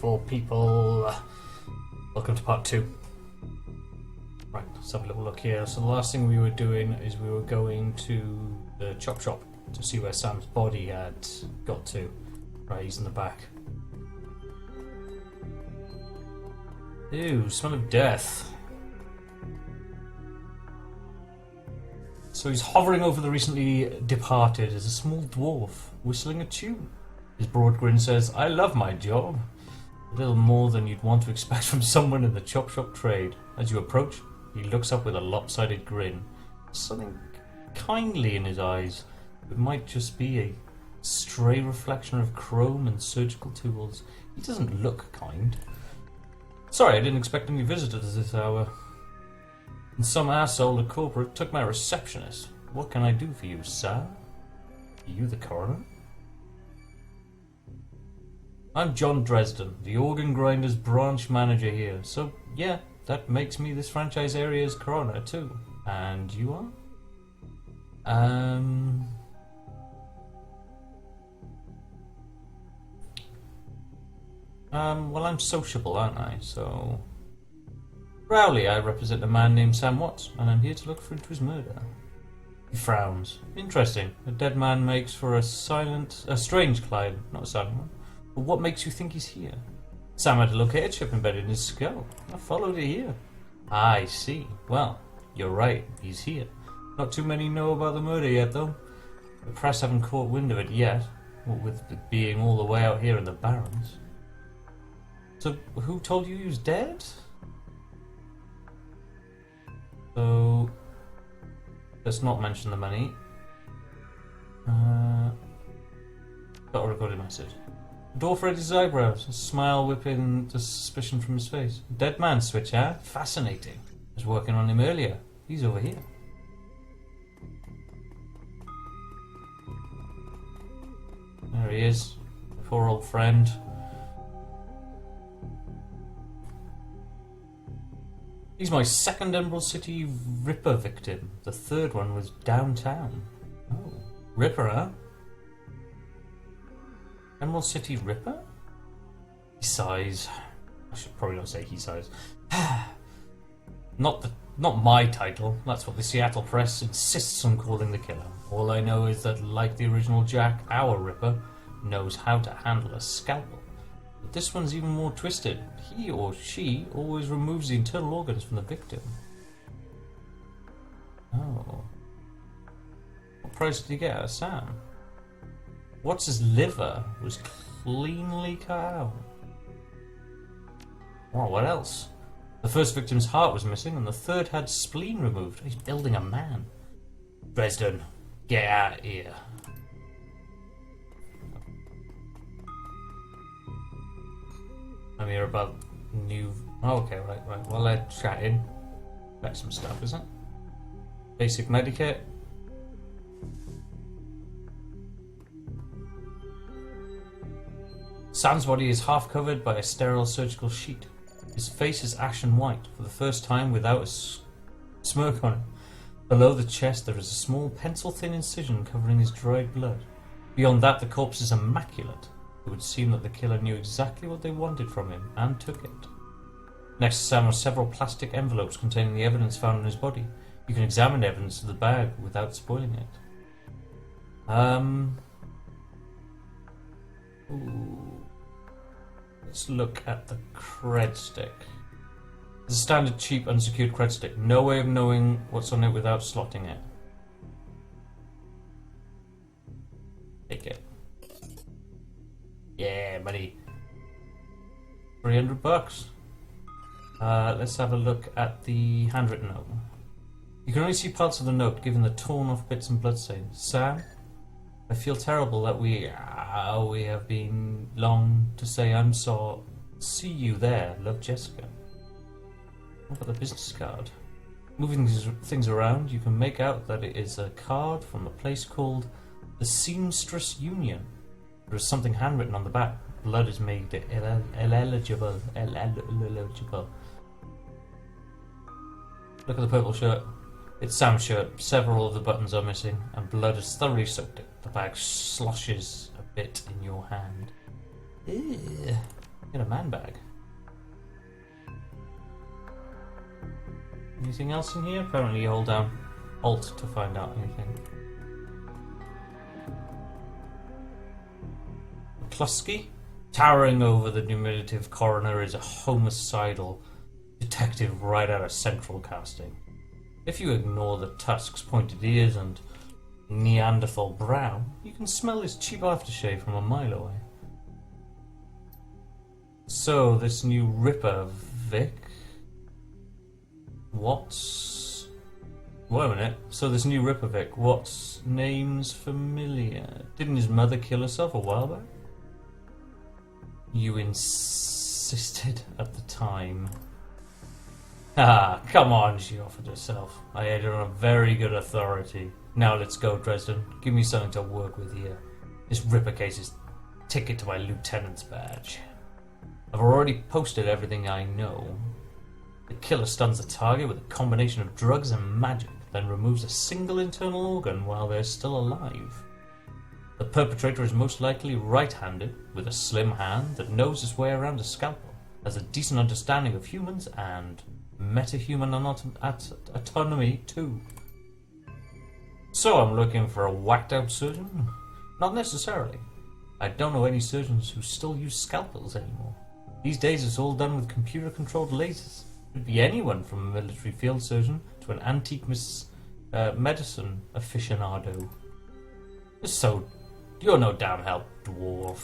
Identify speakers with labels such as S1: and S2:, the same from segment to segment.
S1: beautiful people. Welcome to part 2. Right, let's have a little look here. So the last thing we were doing is we were going to the chop shop to see where Sam's body had got to. Right, he's in the back. Ew, smell of death. So he's hovering over the recently departed as a small dwarf, whistling a tune. His broad grin says, "I love my job." A little more than you'd want to expect from someone in the chop shop trade. As you approach, he looks up with a lopsided grin. Something kindly in his eyes. It might just be a stray reflection of chrome and surgical tools. He doesn't look kind. "Sorry, I didn't expect any visitors this hour. And some asshole at corporate took my receptionist. What can I do for you, sir?" "Are you the coroner?" "I'm John Dresden, the organ grinders branch manager here. So, yeah, that makes me this franchise area's coroner, too. And you are?" Well, I'm sociable, aren't I? So... Rowley, I represent a man named Sam Watts, and I'm here to look into his murder. He frowns. Interesting. A dead man makes for a strange client, not a silent one. But what makes you think he's here? Sam had a locator chip embedded in his skull. I followed it here. I see. Well, you're right. He's here. Not too many know about the murder yet, though. The press haven't caught wind of it yet, what with it being all the way out here in the Barrens. So, who told you he was dead? So, let's not mention the money. Got a recorded message. Dwarf raised his eyebrows, a smile whipping the suspicion from his face. Dead man switch, huh? Fascinating. I was working on him earlier. He's over here. There he is. Poor old friend. He's my second Emerald City Ripper victim. The third one was downtown. Oh, Ripper, huh? Emerald City Ripper? He sighs. I should probably not say he sighs. Not my title. That's what the Seattle Press insists on calling the killer. All I know is that, like the original Jack, our Ripper knows how to handle a scalpel. But this one's even more twisted. He or she always removes the internal organs from the victim. Oh. What price did he get out of Sam? Watts' liver was cleanly cut out. Well, what else? The first victim's heart was missing, and the third had spleen removed. He's building a man. Dresden, get out of here. I'm here about new... Oh, okay, right. Well, they're chatting about some stuff, isn't it? Basic Medicare. Sam's body is half covered by a sterile surgical sheet. His face is ashen white, for the first time without a smirk on it. Below the chest there is a small pencil-thin incision covering his dried blood. Beyond that the corpse is immaculate. It would seem that the killer knew exactly what they wanted from him, and took it. Next to Sam are several plastic envelopes containing the evidence found in his body. You can examine the evidence of the bag without spoiling it. Let's look at the cred stick. It's a standard cheap unsecured cred stick. No way of knowing what's on it without slotting it. Take it. Yeah, buddy. $300. Let's have a look at the handwritten note. You can only see parts of the note, given the torn off bits and bloodstains. Sam, I feel terrible that we have been long to say I'm sorry. See you there. Love, Jessica. What about the business card? Moving things around, you can make out that it is a card from a place called the Seamstress Union. There is something handwritten on the back. Blood has made it eligible. Look at the purple shirt. It's Sam's shirt. Several of the buttons are missing, and blood has thoroughly soaked it. The bag sloshes a bit in your hand. Ew. Get a man bag. Anything else in here? Apparently you hold down Alt to find out anything. McCluskey? Towering over the diminutive coroner is a homicidal detective right out of Central Casting. If you ignore the tusk's pointed ears and Neanderthal brow, you can smell his cheap aftershave from a mile away. So, this new Ripper, Vic... What's... Wait a minute. So this new Ripper, Vic, what's name's familiar? Didn't his mother kill herself a while back? You insisted at the time. Ah, come on, she offered herself. I had her on a very good authority. Now let's go, Dresden. Give me something to work with here. This Ripper case is ticket to my lieutenant's badge. I've already posted everything I know. The killer stuns the target with a combination of drugs and magic, then removes a single internal organ while they're still alive. The perpetrator is most likely right-handed, with a slim hand that knows his way around a scalpel, has a decent understanding of humans, and metahuman autonomy too. So I'm looking for a whacked-out surgeon? Not necessarily. I don't know any surgeons who still use scalpels anymore. These days it's all done with computer-controlled lasers. It could be anyone from a military field surgeon to an antique medicine aficionado. So, you're no damn help, dwarf.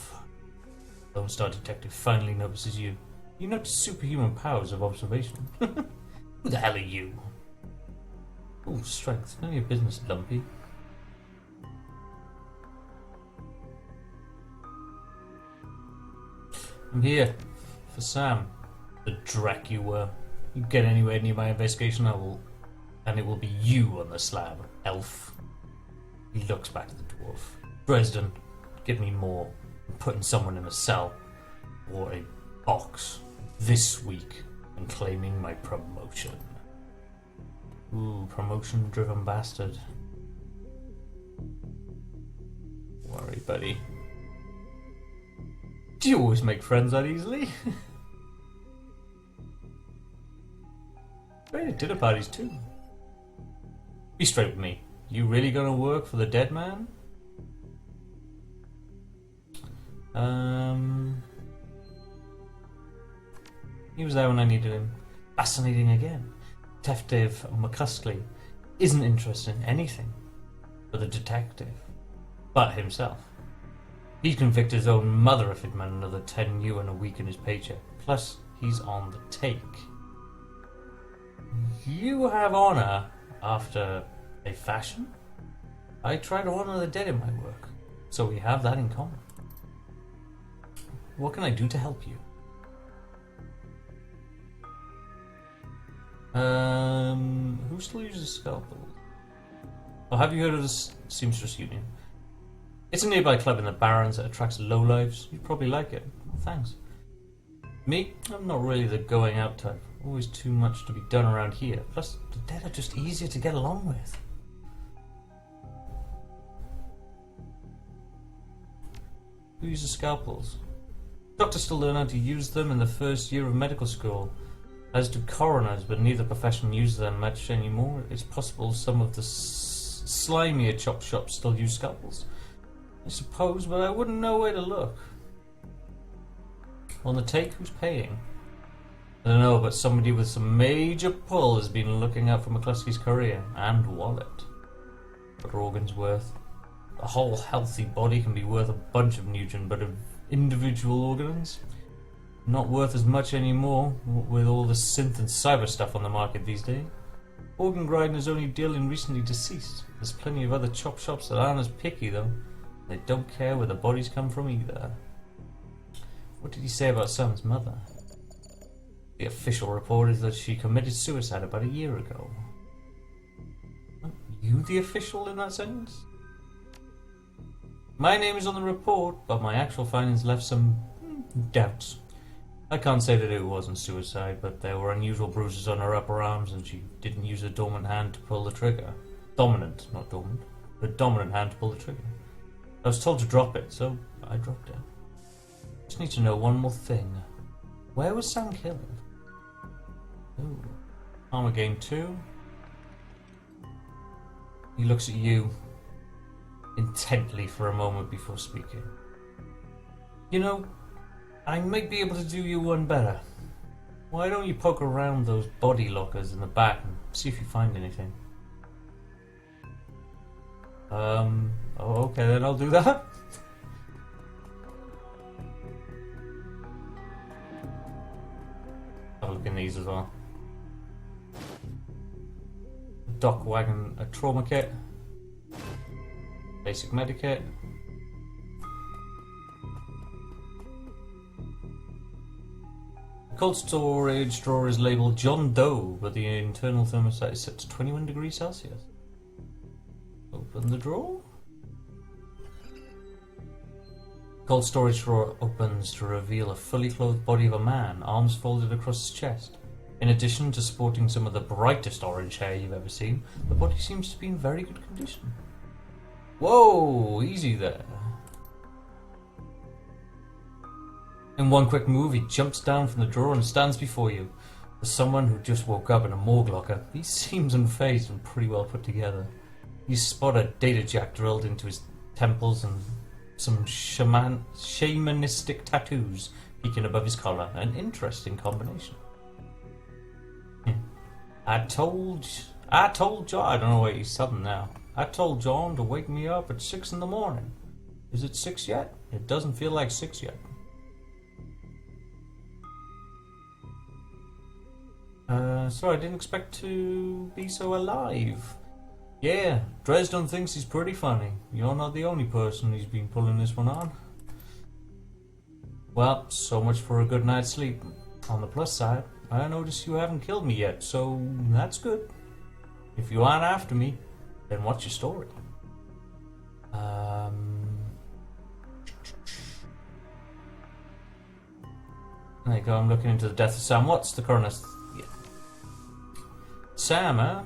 S1: Lone Star Detective finally notices you. You notice superhuman powers of observation. Who the hell are you? Ooh, strength. None of your business, lumpy. I'm here. For Sam. The dreck you were. You get anywhere near my investigation, and it will be you on the slab, elf. He looks back at the dwarf. Dresden, give me more. I'm putting someone in a cell or a box this week and claiming my promotion. Ooh, promotion-driven bastard. Worry, buddy. Do you always make friends that easily? Great at dinner parties too. Be straight with me. You really gonna work for the dead man? He was there when I needed him. Fascinating again. Detective McCluskey isn't interested in anything but the detective, but himself. He'd convict his own mother if it meant another 10 U and a week in his paycheck. Plus, he's on the take. You have honor after a fashion. I try to honor the dead in my work, so we have that in common. What can I do to help you? Who still uses scalpels? Oh, have you heard of the Seamstress Union? It's a nearby club in the Barrens that attracts lowlifes. You'd probably like it. Thanks. Me? I'm not really the going out type. Always too much to be done around here. Plus, the dead are just easier to get along with. Who uses scalpels? Doctors still learn how to use them in the first year of medical school, as do coroners, but neither profession uses them much anymore. It's possible some of the slimier chop shops still use scalpels, I suppose, but I wouldn't know where to look. On the take, who's paying? I don't know, but somebody with some major pull has been looking out for McCluskey's career and wallet. What are organs worth? A whole healthy body can be worth a bunch of Nugent, but individual organs? Not worth as much anymore with all the synth and cyber stuff on the market these days. Organ grinding is only dealing recently deceased. There's plenty of other chop shops that aren't as picky though. They don't care where the bodies come from either. What did he say about Sam's mother? The official report is that she committed suicide about a year ago. Aren't you the official in that sentence? My name is on the report, but my actual findings left some doubts. I can't say that it wasn't suicide, but there were unusual bruises on her upper arms and she didn't use a dormant hand to pull the trigger. Dominant, not dormant. The dominant hand to pull the trigger. I was told to drop it, so I dropped it. Just need to know one more thing. Where was Sam killed? Ooh. Armor gain 2. He looks at you intently for a moment before speaking. You know, I might be able to do you one better. Why don't you poke around those body lockers in the back and see if you find anything? Oh, okay, then I'll do that. Have a look in these as well. Dock wagon, a trauma kit, basic medikit, cold storage drawer is labelled John Doe, but the internal thermostat is set to 21 degrees Celsius. Open the drawer. Cold storage drawer opens to reveal a fully clothed body of a man, arms folded across his chest. In addition to sporting some of the brightest orange hair you've ever seen, the body seems to be in very good condition. Whoa, easy there. In one quick move, he jumps down from the drawer and stands before you. As someone who just woke up in a morgue locker, he seems unfazed and pretty well put together. You spot a data jack drilled into his temples and some shamanistic tattoos peeking above his collar. An interesting combination. I told John, I don't know why he's southern now. I told John to wake me up at 6 in the morning. Is it 6 yet? It doesn't feel like 6 yet. So I didn't expect to be so alive. Yeah, Dresden thinks he's pretty funny. You're not the only person who's been pulling this one on. Well, so much for a good night's sleep. On the plus side, I notice you haven't killed me yet, so that's good. If you aren't after me, then what's your story? There you go, I'm looking into the death of Sam. What's the current... Yeah. Sam, huh?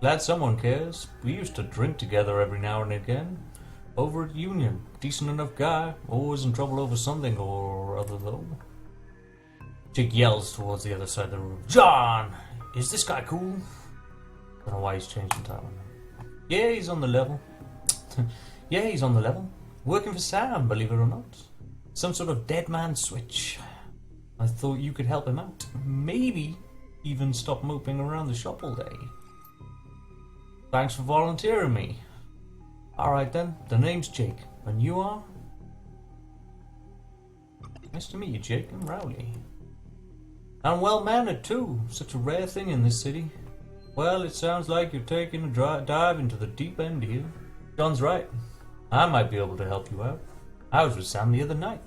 S1: Glad someone cares. We used to drink together every now and again. Over at Union. Decent enough guy. Always in trouble over something or other, though. Jake yells towards the other side of the room. John! Is this guy cool? Don't know why he's changed the title. Yeah, he's on the level. Yeah, he's on the level. Working for Sam, believe it or not. Some sort of dead man switch. I thought you could help him out. Maybe even stop moping around the shop all day. Thanks for volunteering me. Alright then, the name's Jake. And you are? Nice to meet you, Jake. I'm Rowley. And well-mannered too. Such a rare thing in this city. Well, it sounds like you're taking a dive into the deep end here. John's right. I might be able to help you out. I was with Sam the other night.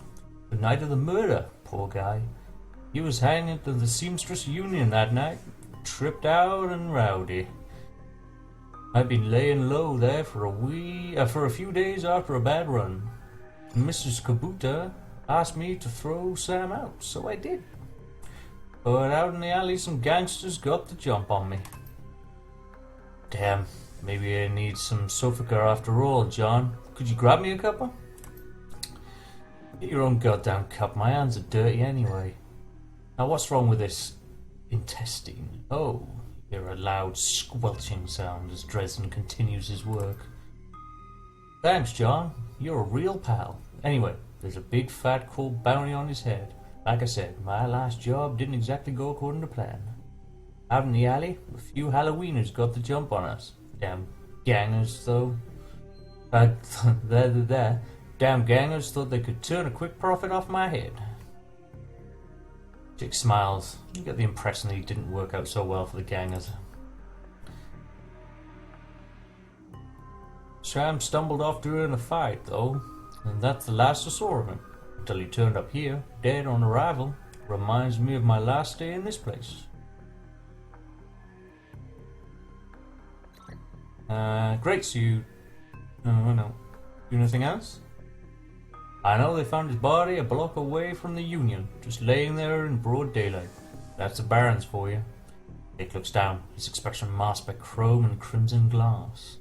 S1: The night of the murder, poor guy. He was hanging to the Seamstress Union that night. Tripped out and rowdy. I've been laying low there for a few days after a bad run. Mrs. Kabuta asked me to throw Sam out, so I did. But out in the alley, some gangsters got the jump on me. Damn, maybe I need some Sofica after all, John. Could you grab me a cuppa? Get your own goddamn cup. My hands are dirty anyway. Now, what's wrong with this intestine? Oh. Hear a loud squelching sound as Dresden continues his work. Thanks, John. You're a real pal. Anyway, there's a big fat cold bounty on his head. Like I said, my last job didn't exactly go according to plan. Out in the alley, a few Halloweeners got the jump on us. Damn gangers, though. Damn gangers thought they could turn a quick profit off my head. Jake smiles. You get the impression that he didn't work out so well for the gangers. Sam stumbled off during a fight, though, and that's the last I saw of him. Until he turned up here, dead on arrival. Reminds me of my last day in this place. Great, so you... no. Do anything else? I know they found his body a block away from the Union, just laying there in broad daylight. That's the Barrens for you. Dick looks down, his expression masked by chrome and crimson glass.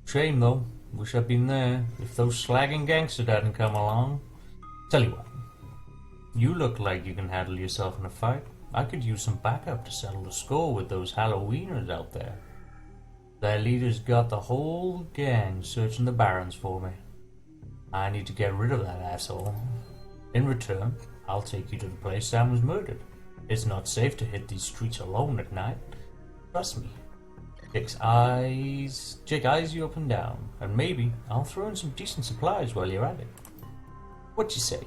S1: Shame, though. Wish I'd been there if those slagging gangsters hadn't come along. Tell you what. You look like you can handle yourself in a fight. I could use some backup to settle the score with those Halloweeners out there. Their leader's got the whole gang searching the barrens for me. I need to get rid of that asshole. In return, I'll take you to the place Sam was murdered. It's not safe to hit these streets alone at night. Trust me. Jake eyes you up and down, and maybe I'll throw in some decent supplies while you're at it. What you say?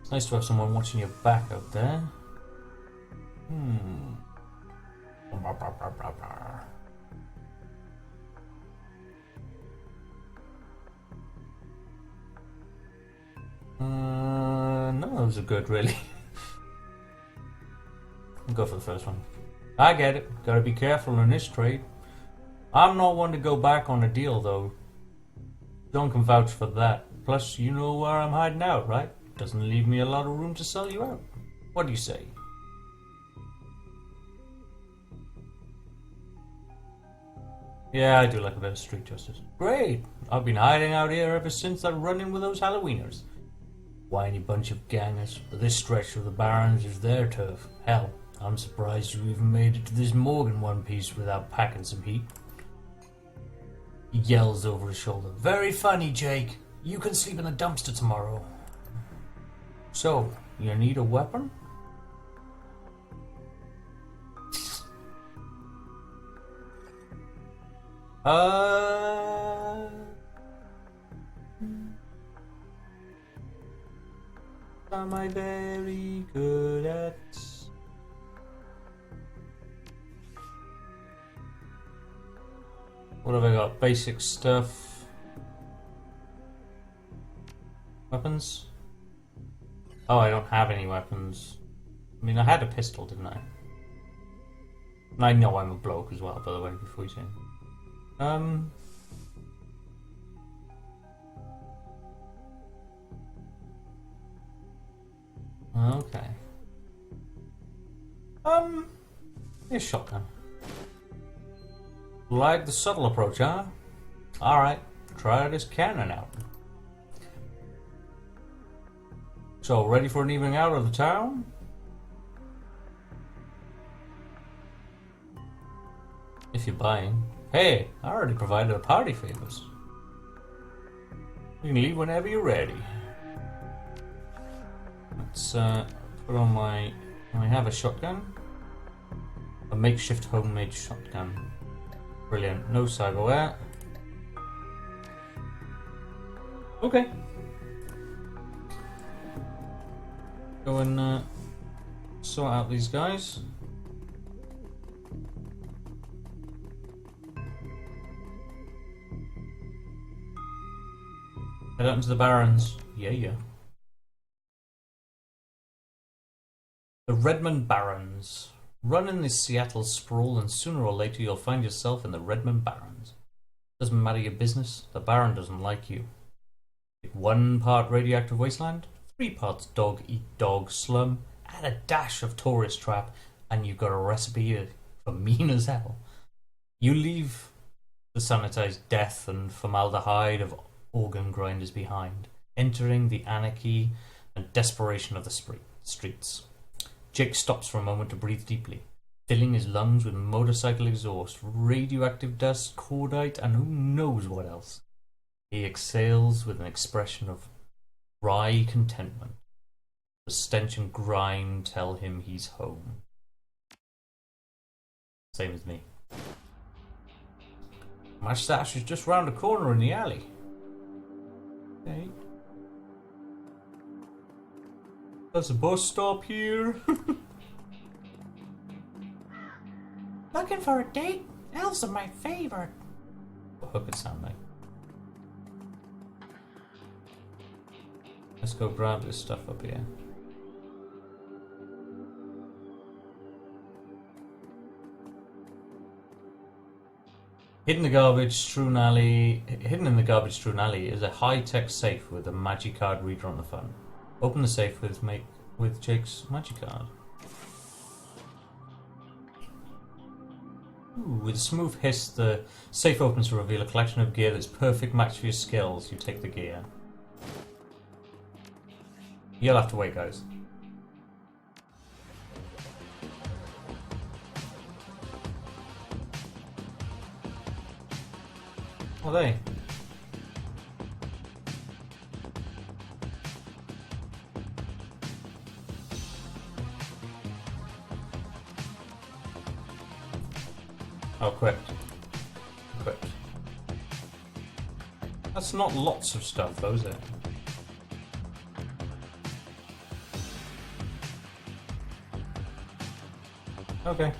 S1: It's nice to have someone watching your back out there. None of those are good, really. I'll go for the first one. I get it. Gotta be careful in this trade. I'm not one to go back on a deal, though. John can vouch for that. Plus, you know where I'm hiding out, right? Doesn't leave me a lot of room to sell you out. What do you say? Yeah, I do like a bit of street justice. Great! I've been hiding out here ever since that run-in with those Halloweeners. Whiny bunch of gangers, but this stretch of the Barrens is their turf. Hell, I'm surprised you even made it to this morgue in one piece without packing some heat. He yells over his shoulder. Very funny, Jake. You can sleep in a dumpster tomorrow. So, you need a weapon? Am I very good at? What have I got? Basic stuff. Weapons? Oh, I don't have any weapons. I mean, I had a pistol, didn't I? And I know I'm a bloke as well, by the way, before you say anything. Okay. Here's shotgun. Like the subtle approach, huh? Alright, try this cannon out. So, ready for an evening out of the town? If you're buying. Hey, I already provided a party favors. You can leave whenever you're ready. Let's put on my... I have a shotgun. A makeshift homemade shotgun. Brilliant. No cyberware. Okay. Go and sort out these guys. Head out into the Barrens. Yeah. The Redmond Barrens. Run in the Seattle sprawl and sooner or later you'll find yourself in the Redmond Barrens. Doesn't matter your business, the Baron doesn't like you. 1 part radioactive wasteland, 3 parts dog-eat-dog slum, add a dash of tourist trap, and you've got a recipe for mean as hell. You leave the sanitized death and formaldehyde of organ grinders behind, entering the anarchy and desperation of the streets. Jake stops for a moment to breathe deeply, filling his lungs with motorcycle exhaust, radioactive dust, cordite, and who knows what else. He exhales with an expression of wry contentment. The stench and grime tell him he's home. Same as me. My stash is just round the corner in the alley. Okay. There's a bus stop here. Looking for a date? Elves are my favorite. What hook it sound like? Let's go grab this stuff up here. Hidden in the garbage strewn alley is a high-tech safe with a magic card reader on the front. Open the safe with Jake's magic card. Ooh, with a smooth hiss, the safe opens to reveal a collection of gear that's perfect match for your skills. You take the gear. You'll have to wait, guys. What are they? Oh, equipped. Equipped. That's not lots of stuff, though, is it? Okay.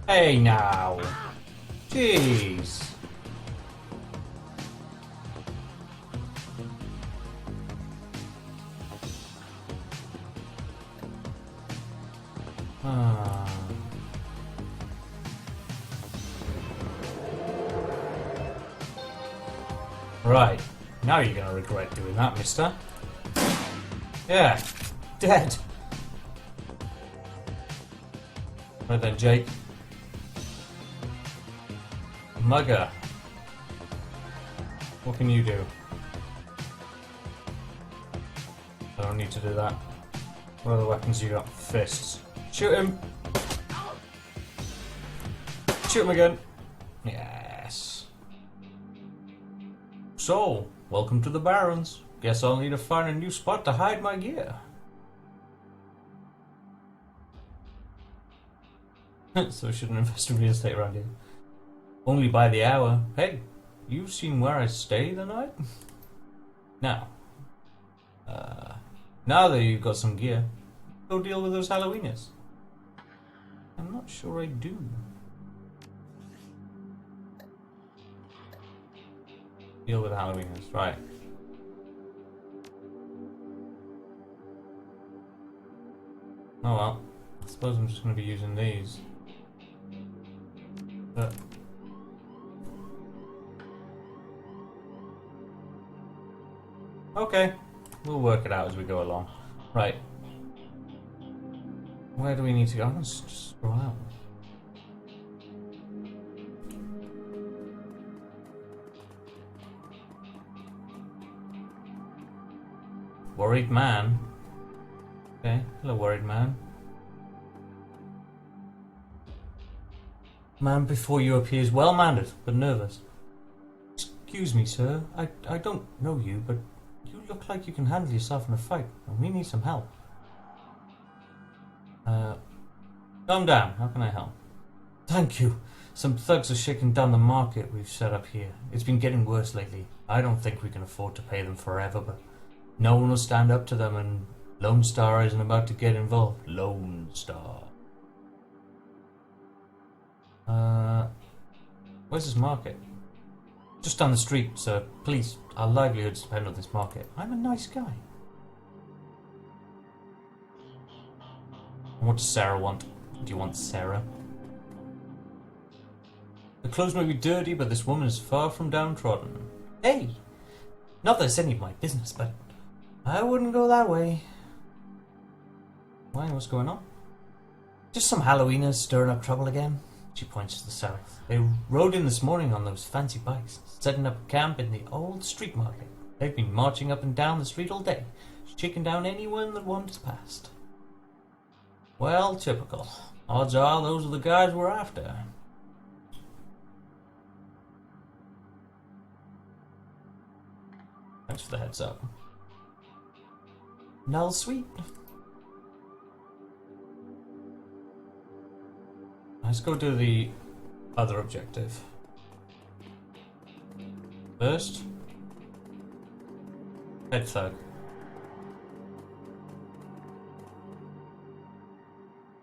S1: Hey, now. Jeez. Right. Now you're gonna regret doing that, mister. Yeah. Dead. Right then, Jake. Mugger. What can you do? I don't need to do that. What other weapons you got? Fists. Shoot him! Shoot him again! Yes. So, welcome to the Barrens. Guess I'll need to find a new spot to hide my gear. So I shouldn't invest in real estate around here. Only by the hour. Hey, you've seen where I stay the night? Now. Now that you've got some gear, go deal with those Halloweenies. I'm not sure I do. Deal with Halloweenies, right. Oh well, I suppose I'm just going to be using these. But okay, we'll work it out as we go along. Right. Where do we need to go? I'm going to just scroll out. Worried man. Okay, hello worried man. Man before you appears well-mannered, but nervous. Excuse me, sir. I don't know you, but you look like you can handle yourself in a fight, and we need some help. Calm down. How can I help? Thank you. Some thugs are shaking down the market we've set up here. It's been getting worse lately. I don't think we can afford to pay them forever, but no one will stand up to them, and Lone Star isn't about to get involved. Lone Star. Where's this market? Just down the street, sir. Please, our livelihoods depend on this market. I'm a nice guy. What does Sarah want? Do you want Sarah? The clothes may be dirty, but this woman is far from downtrodden. Hey! Not that it's any of my business, but I wouldn't go that way. Why? What's going on? Just some Halloweeners stirring up trouble again. She points to the south. They rode in this morning on those fancy bikes, setting up camp in the old street market. They've been marching up and down the street all day, shaking down anyone that wanders past. Well, typical. Odds are those are the guys we're after. Thanks for the heads up. Null sweet. Let's go do the other objective. First, head thug.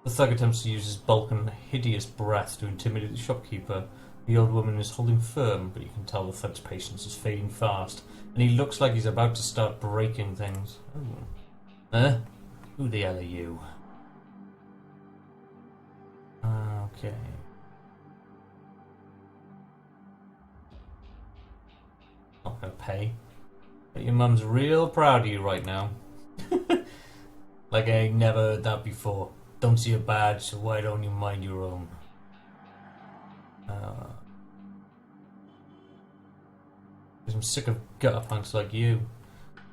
S1: The thug attempts to use his bulk and hideous breath to intimidate the shopkeeper. The old woman is holding firm, but you can tell the thug's patience is fading fast, and he looks like he's about to start breaking things. Oh. Who the hell are you? Okay. Not gonna pay. But your mum's real proud of you right now. Like I ain't never heard that before. Don't see a badge, so why don't you mind your own? Because I'm sick of gutter punks like you.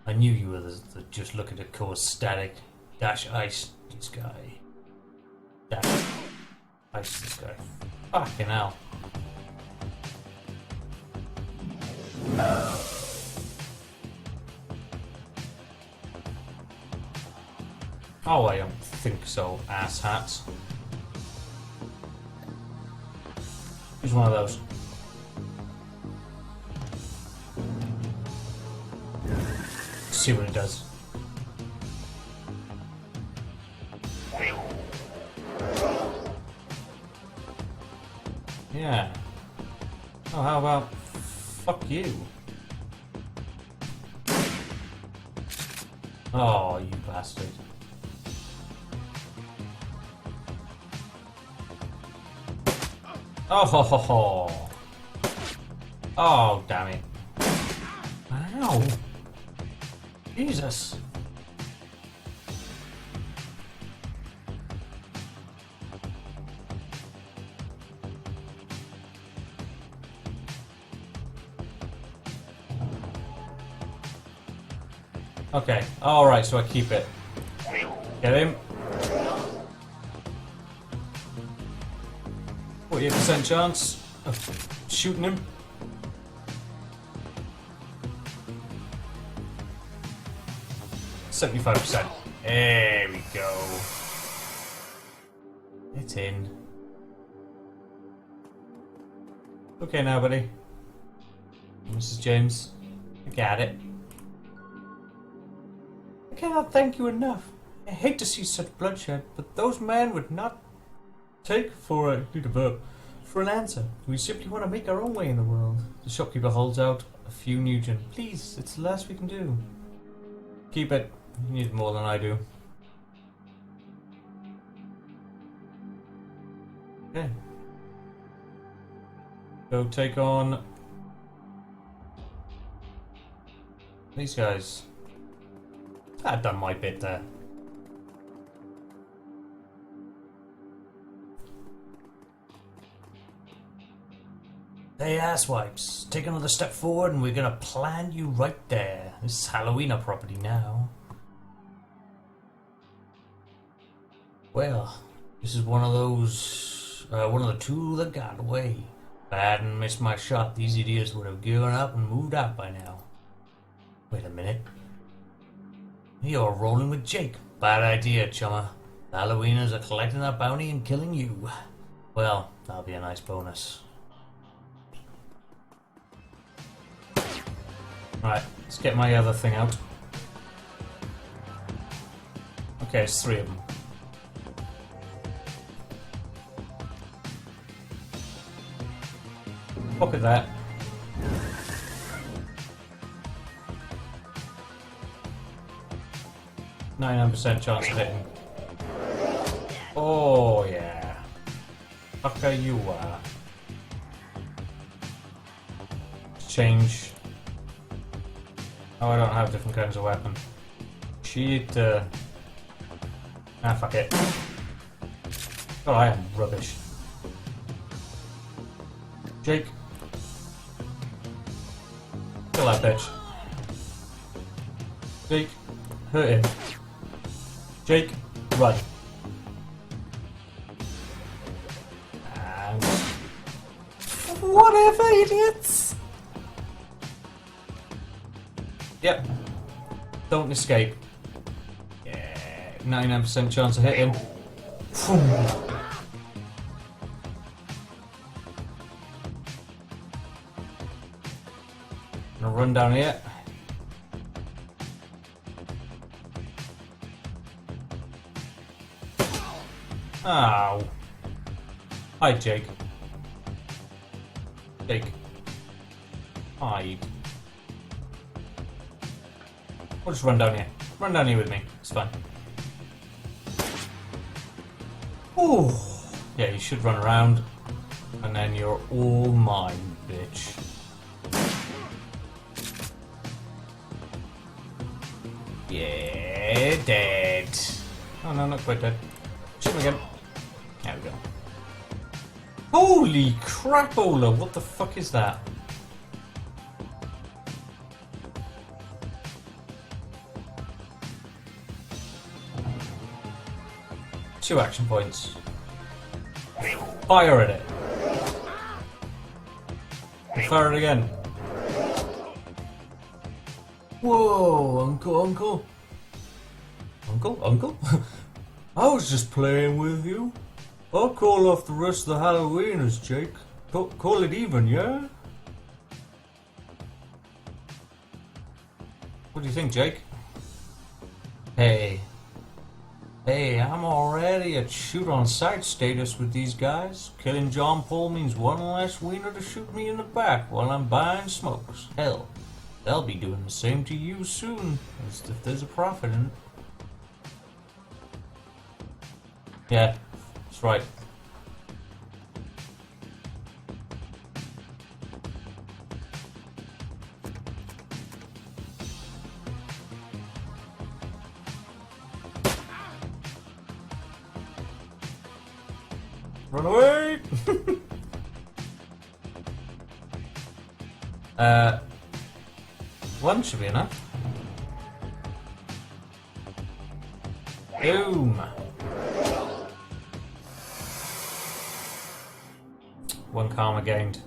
S1: I knew you were just looking to cause static. Dash ice this guy. Dash ice this guy. Fucking hell. Oh, I don't think so, asshats. Who's one of those? See what it does. Yeah. Oh, how about fuck you? Oh, you bastard. Oh ho ho ho. Oh, damn it. Ow. Jesus. Okay, alright, so I keep it. Get him. 48% chance of shooting him. %75%. There we go. It's in. Okay now, buddy. Mrs. James, I got it. I cannot thank you enough. I hate to see such bloodshed, but those men would not take for an answer. We simply want to make our own way in the world. The shopkeeper holds out a few Nugent. Please, it's the last we can do. Keep it. You need more than I do. Okay. Go take on these guys. I've done my bit there. Hey asswipes, take another step forward and we're gonna plant you right there. This is Halloween property now. Well, this is one of the two that got away. If I hadn't missed my shot, these idiots would have given up and moved out by now. Wait a minute. You're rolling with Jake. Bad idea, chumma. The Halloweeners are collecting that bounty and killing you. Well, that'll be a nice bonus. Right, let's get my other thing out. Okay, it's 3 of them. Pocket that. %99% chance of hitting. Oh yeah. Fucker you are. Change. Oh, I don't have different kinds of weapon. Shit. Ah, fuck it. Oh, I am rubbish. Jake. Kill that bitch. Jake. Hurt him. Jake. Run. And... whatever, idiots! Yep. Don't escape. Yeah. 99% chance of hitting. Gonna run down here. Ow. Hi, Jake. Jake. Hide. We'll just run down here. Run down here with me. It's fine. Ooh. Yeah, you should run around. And then you're all mine, bitch. Yeah, dead. Oh no, not quite dead. Shoot him again. There we go. Holy crapola! What the fuck is that? 2 action points. Fire at it. Fire it again. Whoa, uncle. Uncle? I was just playing with you. I'll call off the rest of the Halloweeners, Jake. Call it even, yeah? What do you think, Jake? Hey, I'm already at shoot-on-sight status with these guys. Killing John Paul means one less wiener to shoot me in the back while I'm buying smokes. Hell, they'll be doing the same to you soon, as if there's a profit in it. Yeah, that's right. Run away! One should be enough. Boom! 1 karma gained.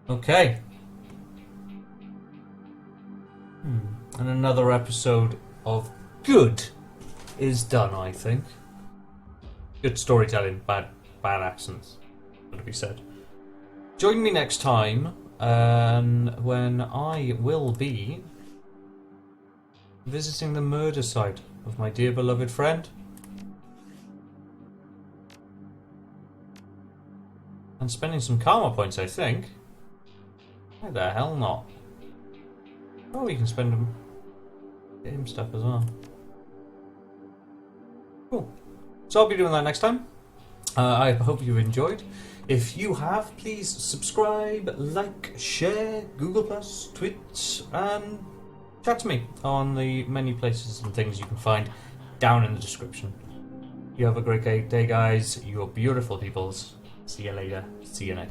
S1: Okay. And another episode of Good is done, I think. Good storytelling, bad accents, to be said. Join me next time when I will be visiting the murder site of my dear beloved friend. And spending some karma points, I think. Why the hell not? Oh, we can spend them. Get him stuff as well. Cool. So I'll be doing that next time. I hope you've enjoyed. If you have, please subscribe, like, share, Google+, tweet, and chat to me on the many places and things you can find down in the description. You have a great day, guys. You're beautiful peoples. See you later. See you next time.